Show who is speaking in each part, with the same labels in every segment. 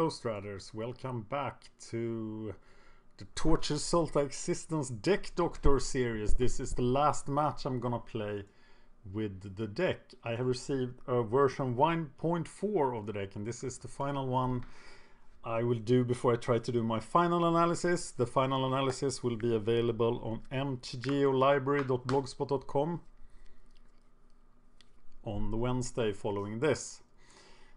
Speaker 1: Straders, welcome back to the Torture Sultai Existence Deck Doctor series. This is the last match I'm gonna play with the deck. I have received a version 1.4 of the deck, and this is the final one I will do before I try to do my final analysis. The final analysis will be available on mtgolibrary.blogspot.com on the Wednesday following this.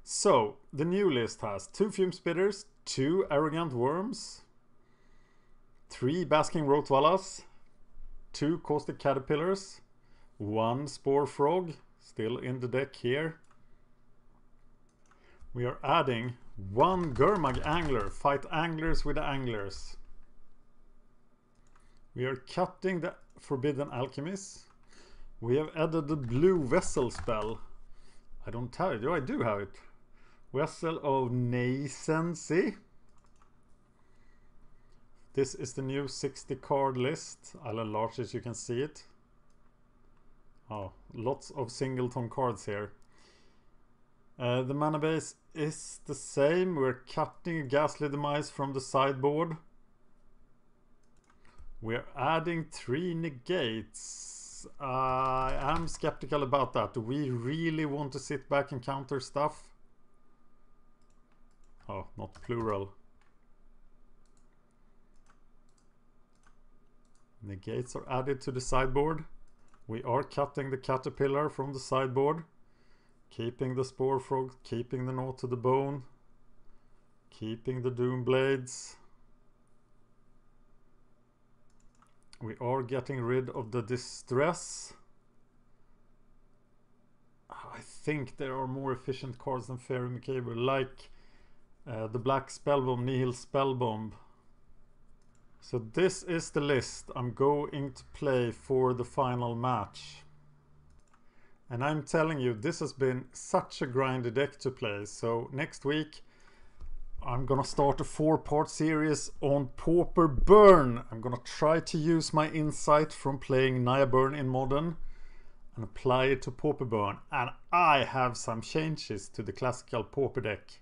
Speaker 1: So, the new list has 2 Fume Spitters, 2 Arrogant Worms, 3 Basking Rottweilas, 2 Caustic Caterpillars, 1 Spore Frog, still in the deck here. We are adding 1 Gurmag Angler, fight anglers with the anglers. We are cutting the Forbidden Alchemist. We have added the blue vessel spell. I don't have it. Oh, I do have it. Vessel of Nascency. This is the new 60 card list. I'll enlarge it so you can see it. Oh, lots of singleton cards here. The mana base is the same. We're cutting a Ghastly Demise from the sideboard. We're adding 3 negates. I am skeptical about that. Do we really want to sit back and counter stuff? Oh, not plural. Negates are added to the sideboard. We are cutting the Caterpillar from the sideboard. Keeping the Spore Frog, keeping the Gnaw to the Bone. Keeping the Doom Blades. We are getting rid of the Distress. I think there are more efficient cards than Fairy Macabre, like the Black Spellbomb, Nihil Spellbomb. So this is the list I'm going to play for the final match. And I'm telling you, this has been such a grindy deck to play. So next week I'm gonna start a 4-part series on Pauper Burn. I'm gonna try to use my insight from playing Naya Burn in Modern and apply it to Pauper Burn. And I have some changes to the classical Pauper deck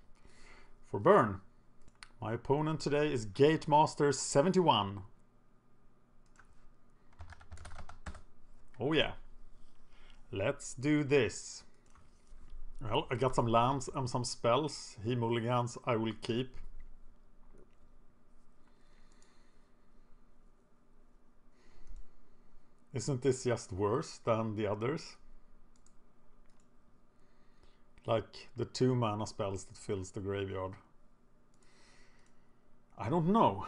Speaker 1: for Burn. My opponent today is Gatemaster 71. Oh yeah. Let's do this. Well, I got some lands and some spells. He mulligans I will keep. Isn't this just worse than the others? Like the 2 mana spells that fills the graveyard. I don't know.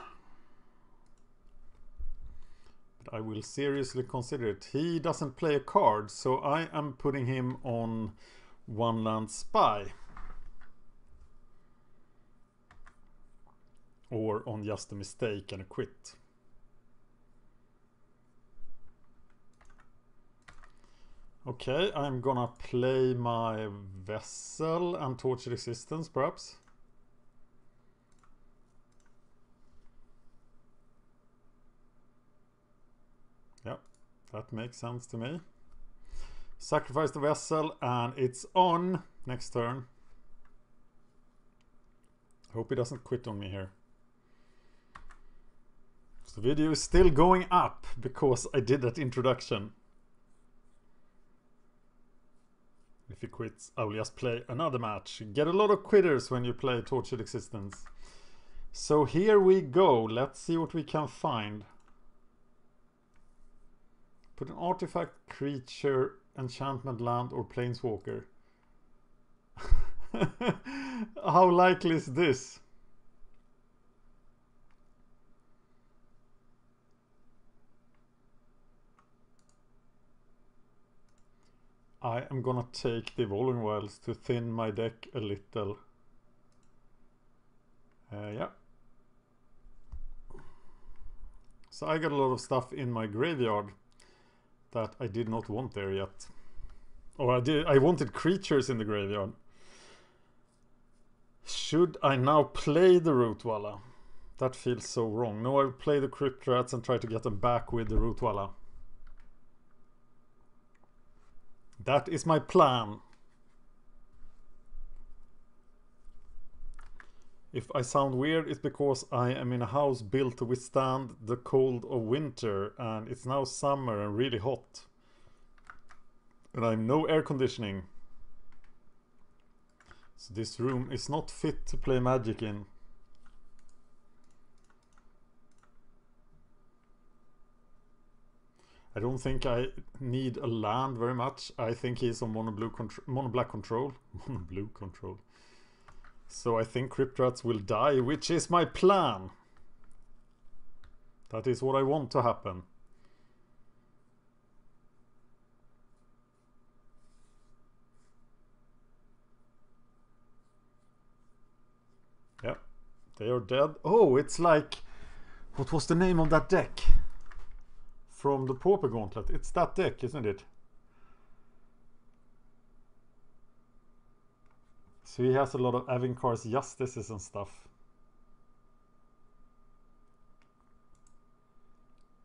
Speaker 1: But I will seriously consider it. He doesn't play a card, so I am putting him on 1 land Spy. Or on just a mistake and a quit. Okay, I'm gonna play my Vessel and Tortured Existence, perhaps. Yeah, that makes sense to me. Sacrifice the Vessel, and it's on next turn. Hope he doesn't quit on me here. So the video is still going up because I did that introduction. If he quits, I will just play another match. Get a lot of quitters when you play Tortured Existence. So here we go. Let's see what we can find. Put an artifact, creature, enchantment, land, or planeswalker. How likely is this? I am gonna take the Evolving Wilds to thin my deck a little. Yeah. So I got a lot of stuff in my graveyard that I did not want there yet. Or I wanted creatures in the graveyard. Should I now play the Rootwalla? That feels so wrong. No, I will play the Crypt Rats and try to get them back with the Rootwalla. That is my plan. If I sound weird, it's because I am in a house built to withstand the cold of winter, and it's now summer and really hot. And I have no air conditioning. So this room is not fit to play Magic in. I don't think I need a land very much. I think he's on mono black control. Mono blue control. So I think Crypt Rats will die, which is my plan. That is what I want to happen. Yeah, they are dead. Oh, it's like... What was the name of that deck? From the Pauper Gauntlet. It's that deck, isn't it? So he has a lot of Avinkar's Justices and stuff.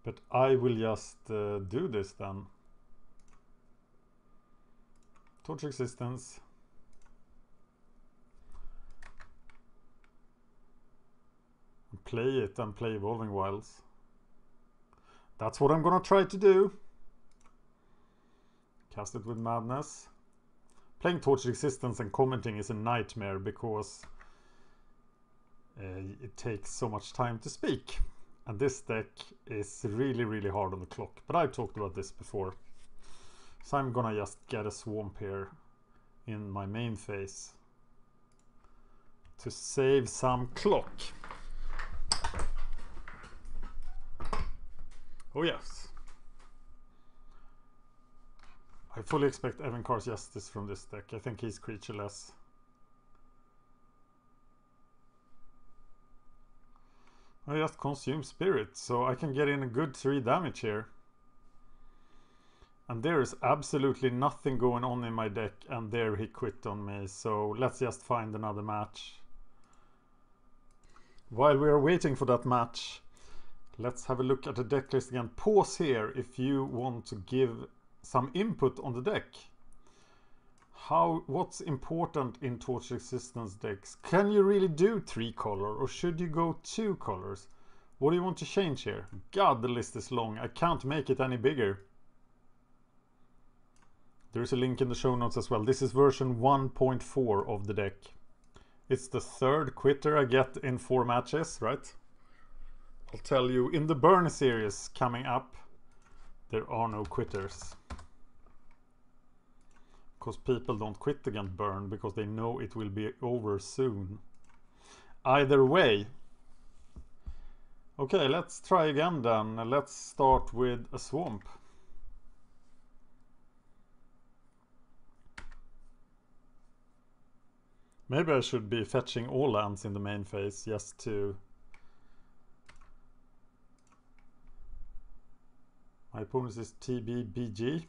Speaker 1: But I will just do this then. Torch Existence. Play it and play Evolving Wilds. That's what I'm gonna try to do. Cast it with Madness. Playing Torch Existence and commenting is a nightmare because it takes so much time to speak. And this deck is really, really hard on the clock. But I've talked about this before. So I'm gonna just get a Swamp here in my main phase to save some clock. Oh yes. I fully expect Avinkar's Justice from this deck. I think he's creatureless. I just consume Spirit, so I can get in a good 3 damage here. And there is absolutely nothing going on in my deck, and there he quit on me. So let's just find another match. While we are waiting for that match, let's have a look at the deck list again. Pause here if you want to give some input on the deck. What's important in Torch Existence decks? Can you really do 3 color, or should you go 2 colors? What do you want to change here? God, the list is long. I can't make it any bigger. There's a link in the show notes as well. This is version 1.4 of the deck. It's the 3rd quitter I get in 4 matches, right? I'll tell you, in the Burn series coming up, there are no quitters. Because people don't quit against Burn because they know it will be over soon. Either way. Okay, let's try again then. Let's start with a Swamp. Maybe I should be fetching all lands in the main phase just to... My opponent is TBBG.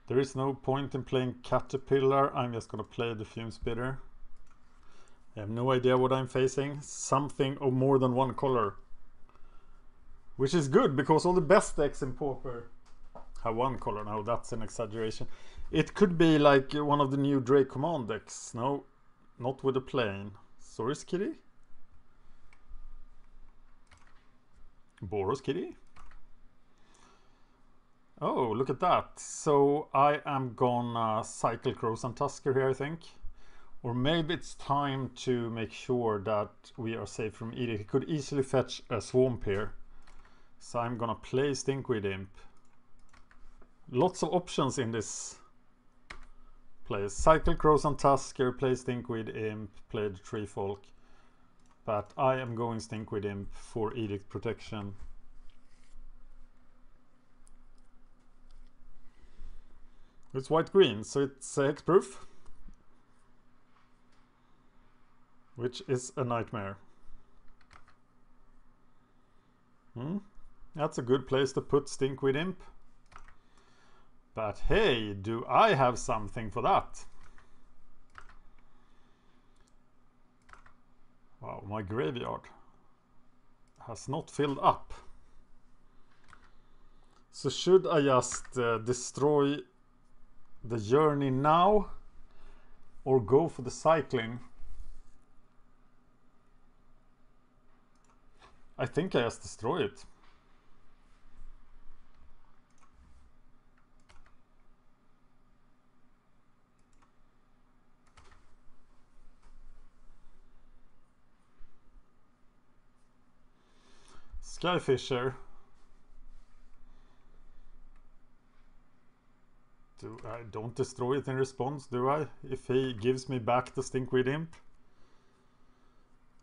Speaker 1: There is no point in playing Caterpillar. I'm just gonna play the Fume Spitter. I have no idea what I'm facing. Something of more than 1 color. Which is good, because all the best decks in Pauper have 1 color. Now that's an exaggeration. It could be like one of the new Drake Command decks. No, not with a plane. Saurus Kitty? Boros Kitty? Oh, look at that. So I am gonna cycle Crows and Tusker here, I think. Or maybe it's time to make sure that we are safe from Edict. He could easily fetch a Swamp here. So I'm gonna play Stinkweed Imp. Lots of options in this play. Cycle Crows and Tusker, play Stinkweed Imp, play the Tree Folk. But I am going Stinkweed Imp for Edict protection. It's white-green, so it's hexproof. Which is a nightmare. That's a good place to put Stinkweed Imp. But hey, do I have something for that? Wow, my graveyard has not filled up. So should I just destroy the journey now or go for the cycling? I think I just destroy it. Skyfisher. I don't destroy it in response, do I? If he gives me back the Stinkweed Imp,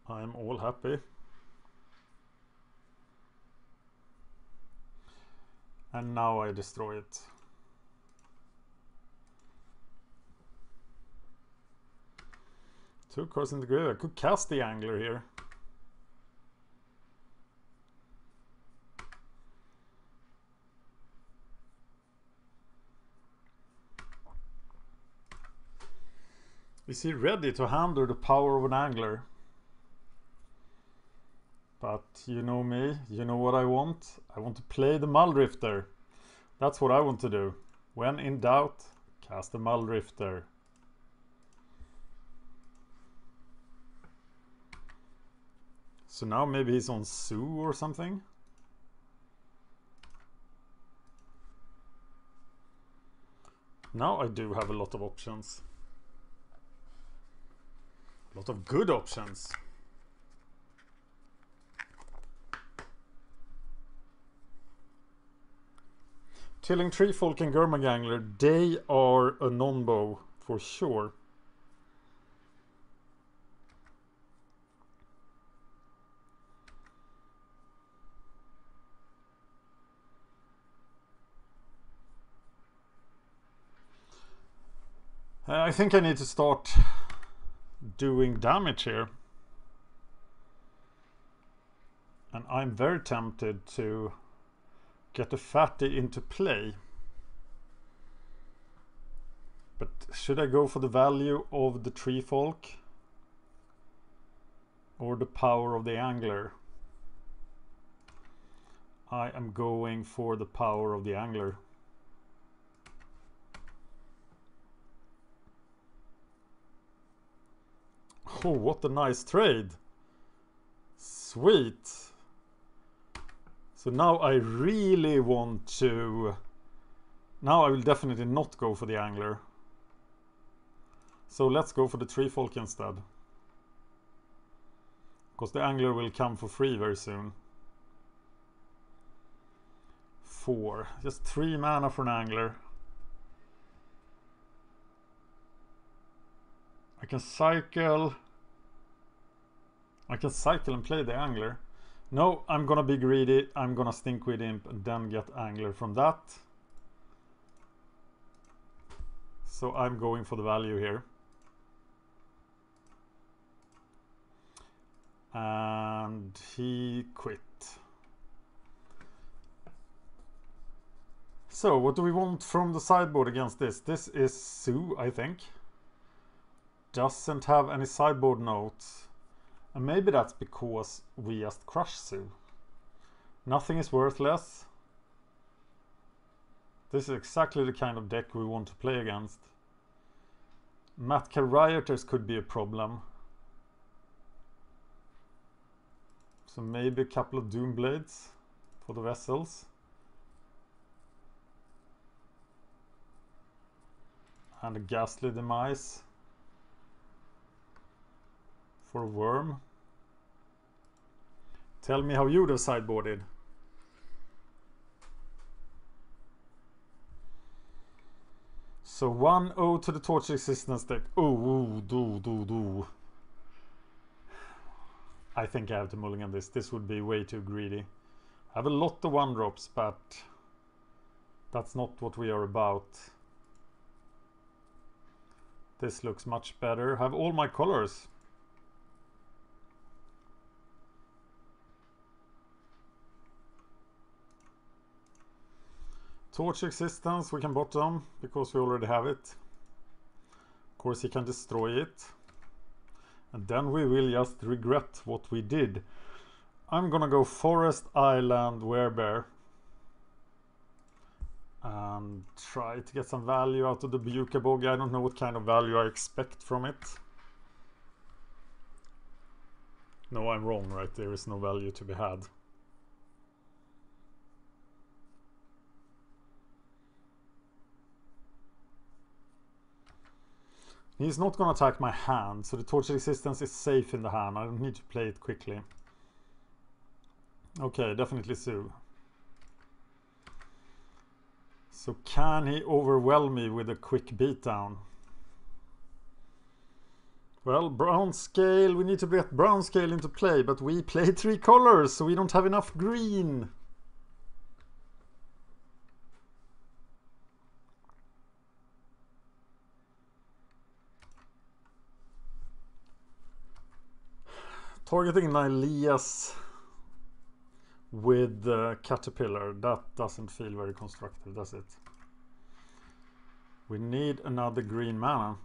Speaker 1: I'm all happy. And now I destroy it. Two cards in the grave. I could cast the Angler here. Is he ready to handle the power of an Angler? But you know me, you know what I want. I want to play the Muldrifter. That's what I want to do. When in doubt, cast the Muldrifter. So now maybe he's on Sue or something. Now I do have a lot of options. A lot of good options. Killing Treefolk and Gurmagangler, they are a non-bow for sure. I think I need to start doing damage here. And I'm very tempted to get a fatty into play. But should I go for the value of the Treefolk or the power of the Angler? I am going for the power of the Angler. Oh, what a nice trade. Sweet. So now I really want to... Now I will definitely not go for the Angler. So let's go for the Treefolk instead. Because the Angler will come for free very soon. 4. Just 3 mana for an Angler. I can cycle and play the Angler. No, I'm gonna be greedy. I'm gonna Stinkweed Imp and then get Angler from that. So I'm going for the value here. And he quit. So what do we want from the sideboard against this? This is Sue, I think. Doesn't have any sideboard notes. And maybe that's because we just crush Sue. Nothing is worthless. This is exactly the kind of deck we want to play against. Matka Rioters could be a problem. So maybe a couple of Doomblades for the vessels. And a Ghastly Demise for a Worm. Tell me how you would have sideboarded. So 1-0 to the Torch Existence deck. Do. I think I have to mulligan this. This would be way too greedy. I have a lot of 1-drops, but that's not what we are about. This looks much better. Have all my colors. Torch Existence we can bottom because we already have it. Of course he can destroy it. And then we will just regret what we did. I'm gonna go Forest Island Werebear. and try to get some value out of the Buka Bogi. I don't know what kind of value I expect from it. No, I'm wrong, right? There is no value to be had. He's not going to attack my hand, so the torch resistance is safe in the hand. I don't need to play it quickly. Okay, definitely Sue. So can he overwhelm me with a quick beatdown? Well, brown scale, we need to get brown scale into play, but we play 3 colors, so we don't have enough green. Targeting Nyleas with Caterpillar, that doesn't feel very constructive, does it? We need another green mana.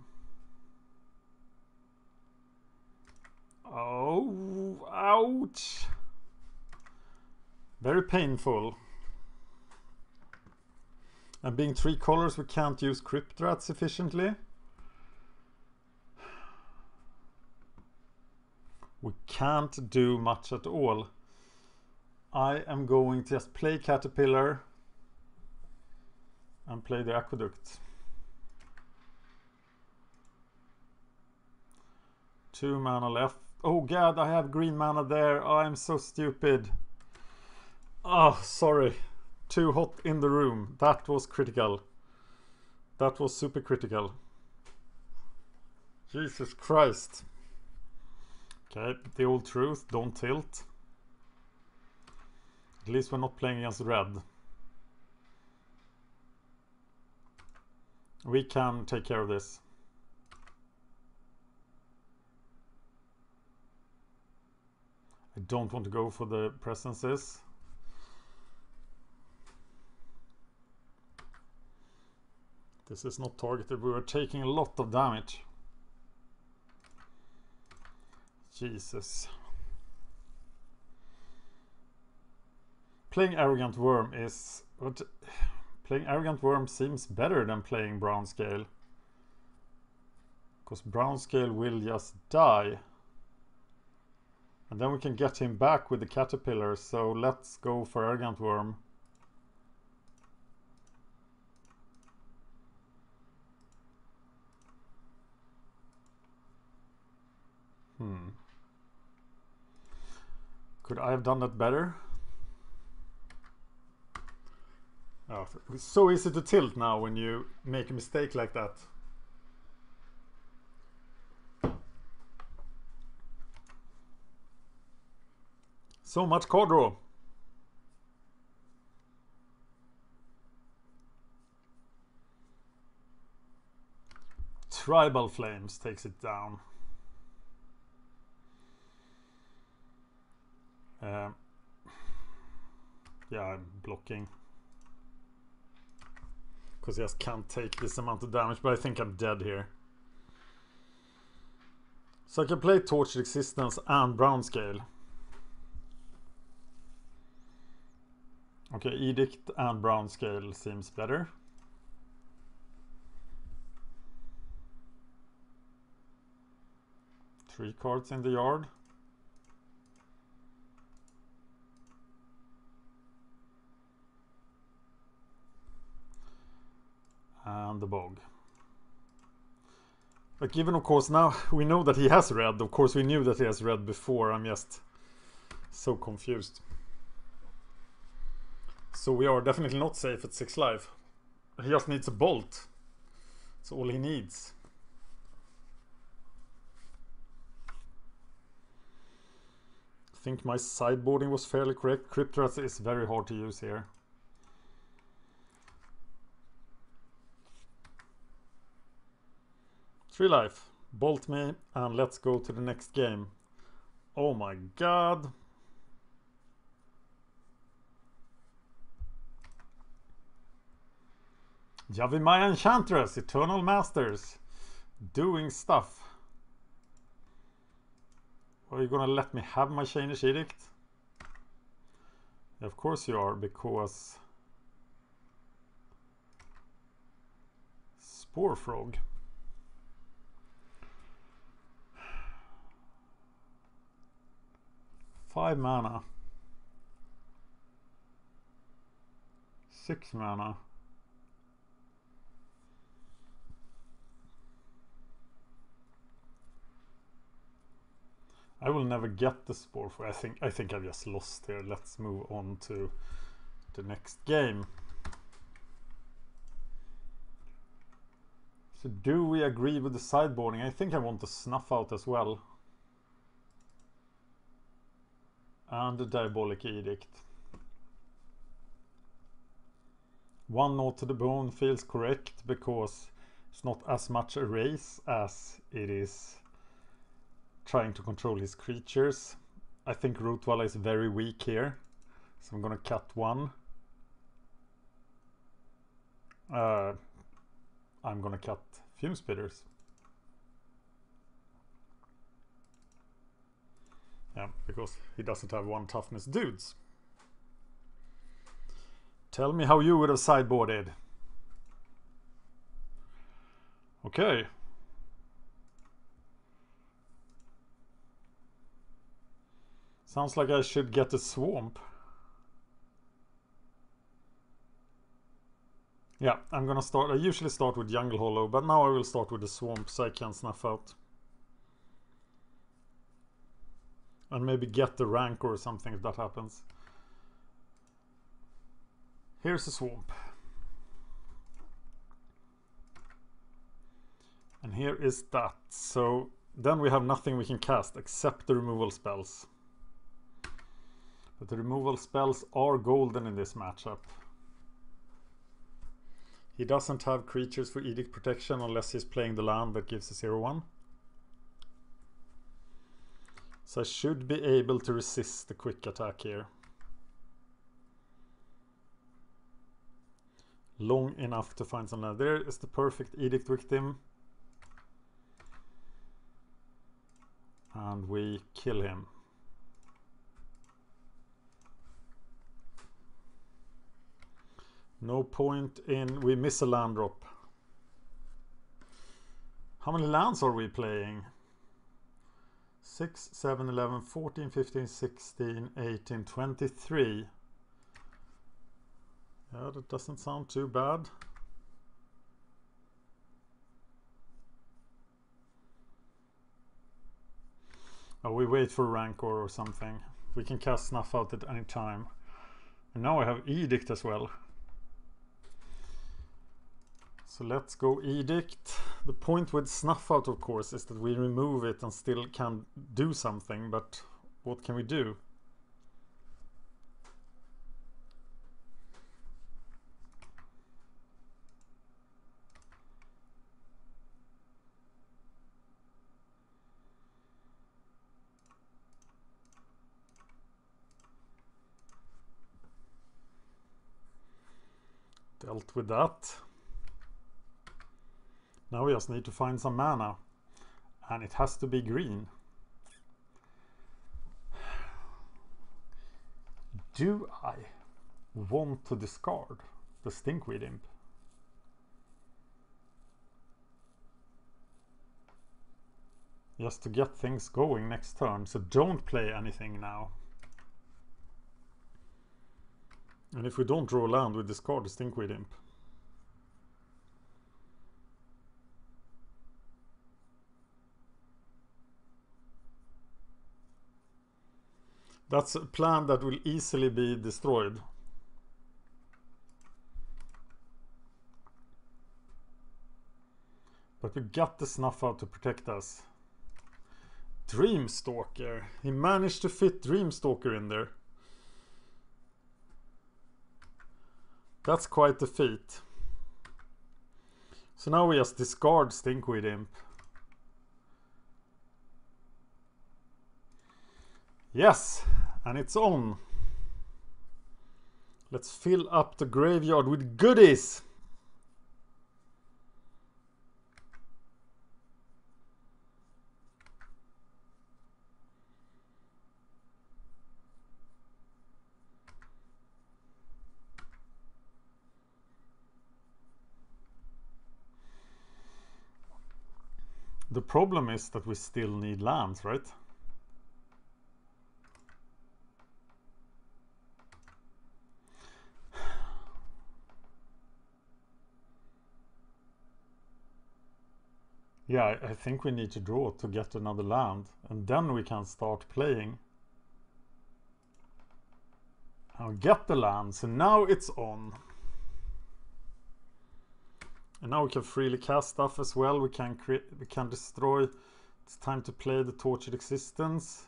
Speaker 1: Oh, ouch! Very painful. And being 3 colors, we can't use Crypt Rats efficiently. We can't do much at all. I am going to just play Caterpillar and play the Aqueduct. 2 mana left. Oh god, I have green mana there. Oh, I'm so stupid. Oh, sorry. Too hot in the room. That was critical. That was super critical. Jesus Christ. Okay, the old truth, don't tilt. At least we're not playing against red. We can take care of this. I don't want to go for the presences. This is not targeted. We were taking a lot of damage. Jesus. Playing Arrogant Worm is... Playing Arrogant Worm seems better than playing Brown Scale. Because Brown Scale will just die. And then we can get him back with the Caterpillar. So let's go for Arrogant Worm. Could I have done that better? Oh, it's so easy to tilt now when you make a mistake like that. So much card draw. Tribal Flames takes it down. Yeah, I'm blocking. Because I just can't take this amount of damage, but I think I'm dead here. So I can play Torch Resistance and Brown Scale. Okay, Edict and Brown Scale seems better. Three cards in the yard. And the bog. But given, of course, now we know that he has red. Of course, we knew that he has red before. I'm just so confused. So we are definitely not safe at 6 life. He just needs a bolt. That's all he needs. I think my sideboarding was fairly correct. Crypt Rats is very hard to use here. Three life. Bolt me and let's go to the next game. Oh my god. Yavimaya Enchantress, Eternal Masters. Doing stuff. Are you gonna let me have my Chainish Edict? Of course you are, because Spore Frog. Five mana. 6 mana. I will never get the Spore Frog. I think I've just lost here. Let's move on to the next game. So do we agree with the sideboarding? I think I want to snuff out as well. And the Diabolic Edict. 1 note to the bone feels correct because it's not as much a race as it is trying to control his creatures. I think Rootwalla is very weak here, so I'm gonna cut 1. I'm gonna cut Fume Spitters. Yeah, because he doesn't have 1 toughness dudes. Tell me how you would have sideboarded. Okay. Sounds like I should get a swamp. Yeah, I'm gonna start. I usually start with Jungle Hollow, but now I will start with the swamp so I can snuff out. And maybe get the rank or something if that happens. Here's a swamp. And here is that. So then we have nothing we can cast except the removal spells. But the removal spells are golden in this matchup. He doesn't have creatures for Edict Protection unless he's playing the land that gives a 0/1. So I should be able to resist the quick attack here. Long enough to find some land. There is the perfect Edict victim. And we kill him. No point in... We miss a land drop. How many lands are we playing? 6, 7, 11, 14, 15, 16, 18, 23. Yeah, that doesn't sound too bad. Oh, we wait for Rancor or something. We can cast Snuff Out at any time. And now I have Edict as well. So let's go Edict. The point with Snuff Out, of course, is that we remove it and still can do something, but what can we do? Dealt with that. Now we just need to find some mana. And it has to be green. Do I want to discard the Stinkweed Imp? Just to get things going next turn. So don't play anything now. And if we don't draw land, we discard the Stinkweed Imp. That's a plan that will easily be destroyed. But we got the Snuff Out to protect us. Dreamstalker. He managed to fit Dreamstalker in there. That's quite the feat. So now we just discard Stinkweed Imp. Yes, and it's on. Let's fill up the graveyard with goodies. The problem is that we still need lands, right? Yeah, I think we need to draw to get another land, and then we can start playing. I'll get the land, so now it's on. And now we can freely cast stuff as well. We can create, we can destroy. It's time to play the Tortured Existence.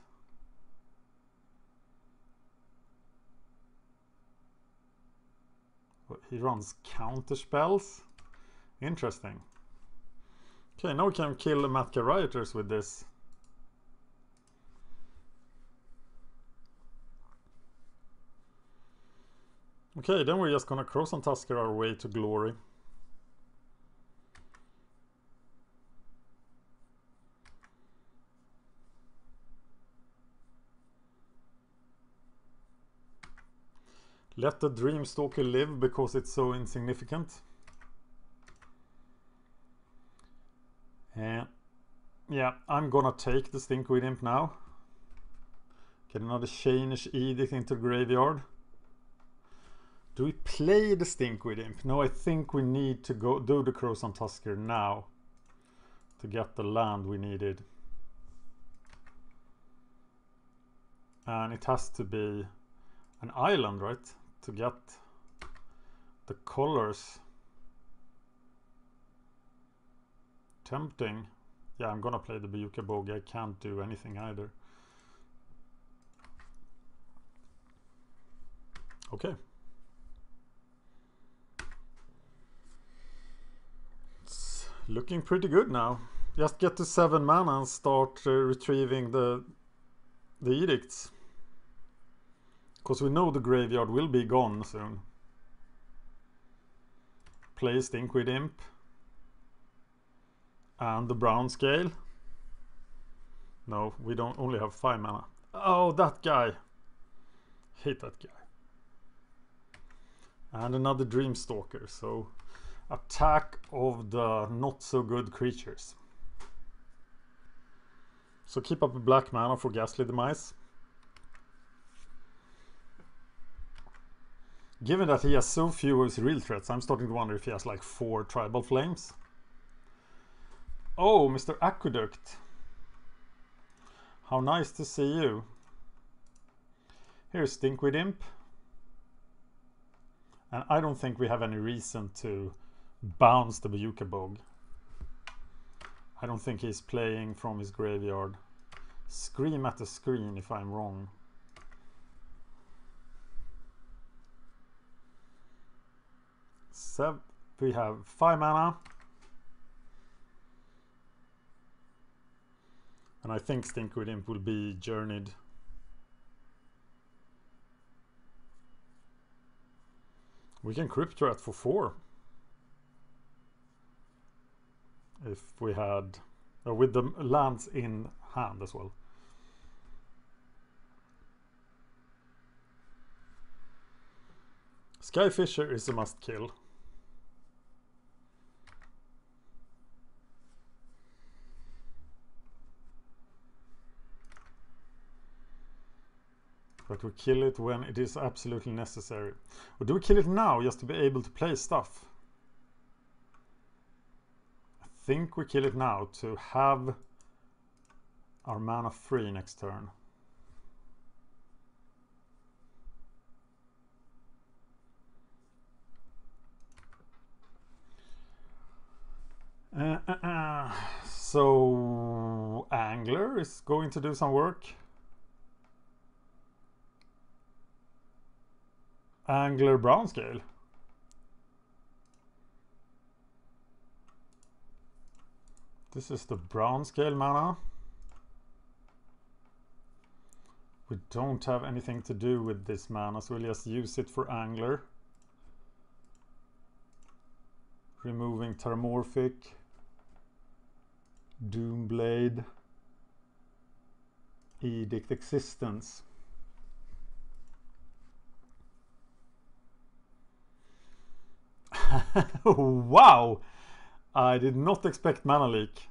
Speaker 1: He runs counter spells. Interesting. Okay, now we can kill the Matka Rioters with this. Okay, then we're just gonna cross and Tusker our way to glory. Let the Dreamstalker live because it's so insignificant. Yeah, I'm gonna take the Stinkweed Imp now. Get another Chainish Edict into the graveyard. Do we play the Stinkweed Imp? No, I think we need to go do the Crozon Tusker now to get the land we needed. And it has to be an island, right? To get the colors. Tempting. Yeah, I'm gonna play the Bayuka Bog. I can't do anything either. Okay. It's looking pretty good now. Just get to 7 mana and start retrieving the edicts. Because we know the graveyard will be gone soon. Play Stinkweed Imp. And the brown scale. No, we don't only have 5 mana. Oh, that guy. Hate that guy. And another Dreamstalker. So, attack of the not so good creatures. So keep up a black mana for Ghastly Demise. Given that he has so few of his real threats, I'm starting to wonder if he has like 4 Tribal Flames. Oh, Mr. Aqueduct. How nice to see you. Here's Stinkweed Imp. And I don't think we have any reason to bounce the Bayuka Bog. I don't think he's playing from his graveyard. Scream at the screen if I'm wrong. We have 5 mana. And I think Stinkweed Imp will be journeyed. We can Crypt Rat for 4. If we had... with the lands in hand as well. Skyfisher is a must kill. But we kill it when it is absolutely necessary. Or do we kill it now just to be able to play stuff? I think we kill it now to have our mana free next turn. So Angler is going to do some work. Angler brown scale. This is the brown scale mana. We don't have anything to do with this mana, so we'll just use it for Angler. Removing Terramorphic, Doomblade, Edict Existence. Wow! I did not expect mana leak.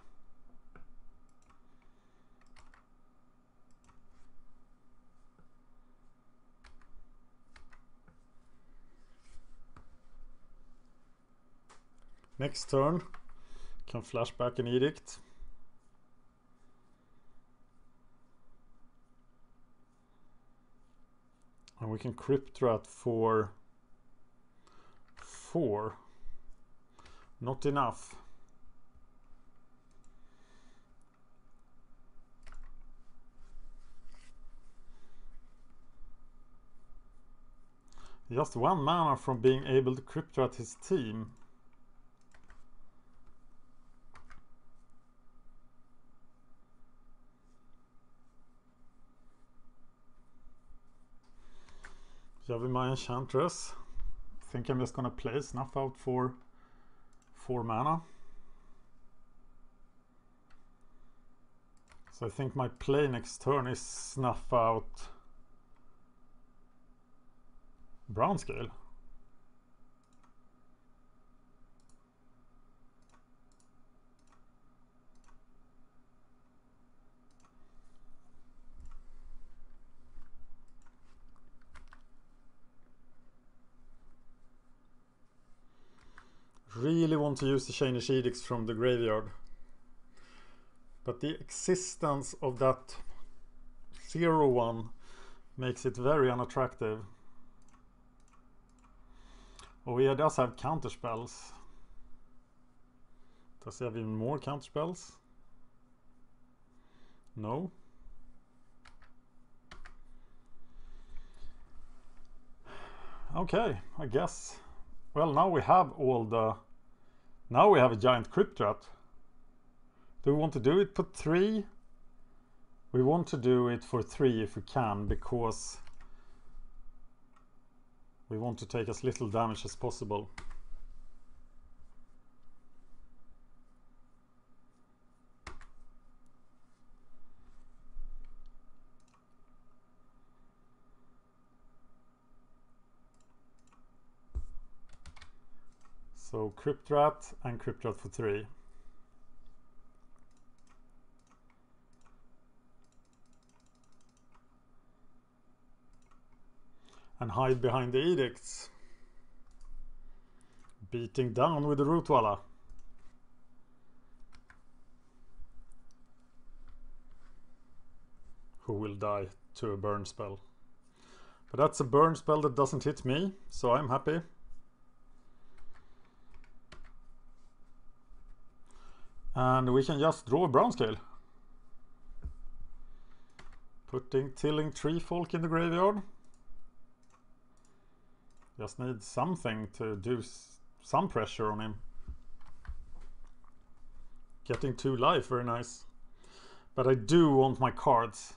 Speaker 1: Next turn, can flash back an edict. And we can crypt rat for 4. Not enough. Just 1 mana from being able to crypt rat his team. Yavimaya Enchantress. I think I'm just gonna play Snuff Out for 4 mana. So I think my play next turn is Snuff Out Brown Scale. Really want to use the Chainish Edicts from the graveyard, but the existence of that 0/1 makes it very unattractive. Oh, he does have counter spells. Does he have even more counter spells? No. Okay, I guess. Well, now we have all the... Now we have a giant crypt rat. Do we want to do it for 3? We want to do it for 3 if we can, because we want to take as little damage as possible. So Crypt Rat and Crypt Rat for 3. And hide behind the edicts. Beating down with the Rootwalla. Who will die to a burn spell. But that's a burn spell that doesn't hit me, so I'm happy. And we can just draw a brown scale. Putting Tilling Treefolk in the graveyard. Just need something to do some pressure on him. Getting 2 life, very nice. But I do want my cards.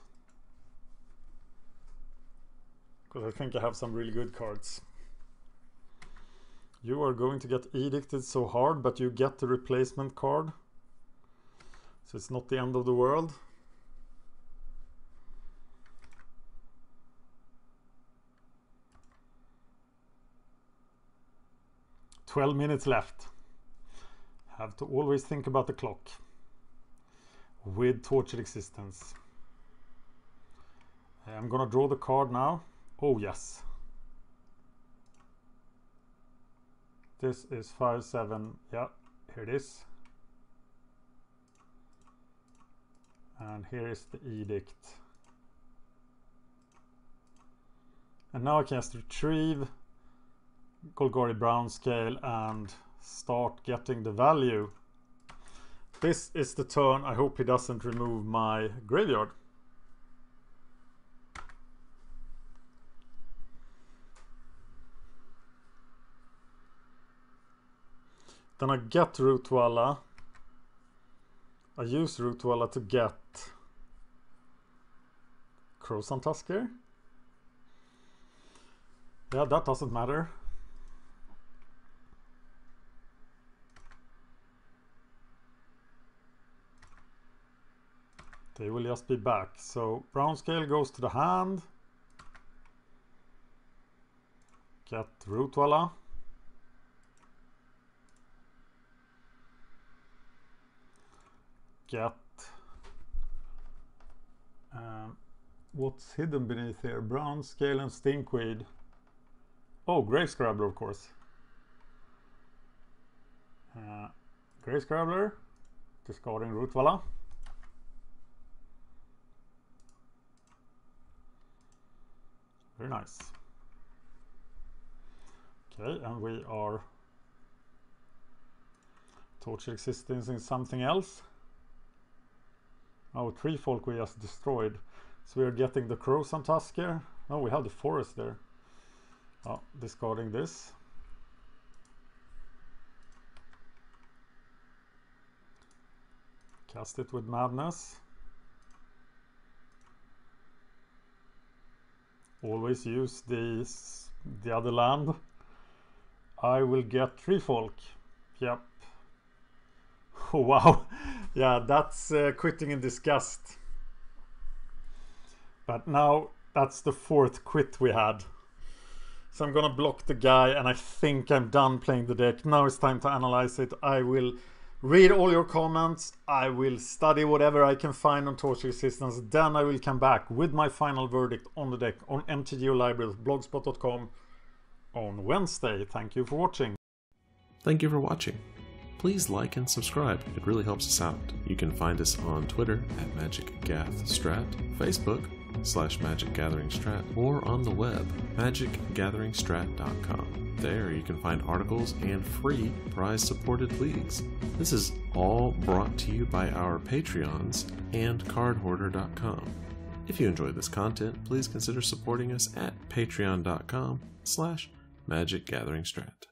Speaker 1: Because I think I have some really good cards. You are going to get edicted so hard, but you get the replacement card. So it's not the end of the world. "12 minutes left. Have to always think about the clock. With Tortured Existence. I'm gonna draw the card now. Oh yes. This is 5/7. Yeah, here it is. And here is the edict. And now I can just retrieve Golgari Brown Scale and start getting the value. This is the turn. I hope he doesn't remove my graveyard. Then I get Rootwalla. I use Rootwalla to get Crowsun Tusker. Yeah, that doesn't matter. They will just be back. So Brown Scale goes to the hand. Get Rootwalla. Get what's hidden beneath here? Brown Scale and Stinkweed. Oh, Grave Scrabbler, of course. Grey Scrabbler, discarding Rootwalla. Very nice. Okay, and we are torture existence in something else. Oh, Tree Folk we just destroyed. So we are getting the Crows on Tusker. Oh, we have the forest there. Oh, discarding this. Cast it with Madness. Always use the other land. I will get Tree Folk. Yep. Oh, wow. Yeah, that's quitting in disgust. But now that's the 4th quit we had. So I'm gonna block the guy, and I think I'm done playing the deck. Now it's time to analyze it. I will read all your comments. I will study whatever I can find on Torture Resistance. Then I will come back with my final verdict on the deck on mtgolibrary.blogspot.com on Wednesday. Thank you for watching.
Speaker 2: Thank you for watching. Please like and subscribe. It really helps us out. You can find us on Twitter at MagicGathStrat, Facebook /MagicGatheringStrat, or on the web, magicgatheringstrat.com. There you can find articles and free prize-supported leagues. This is all brought to you by our Patreons and cardhoarder.com. If you enjoy this content, please consider supporting us at patreon.com/MagicGatheringStrat.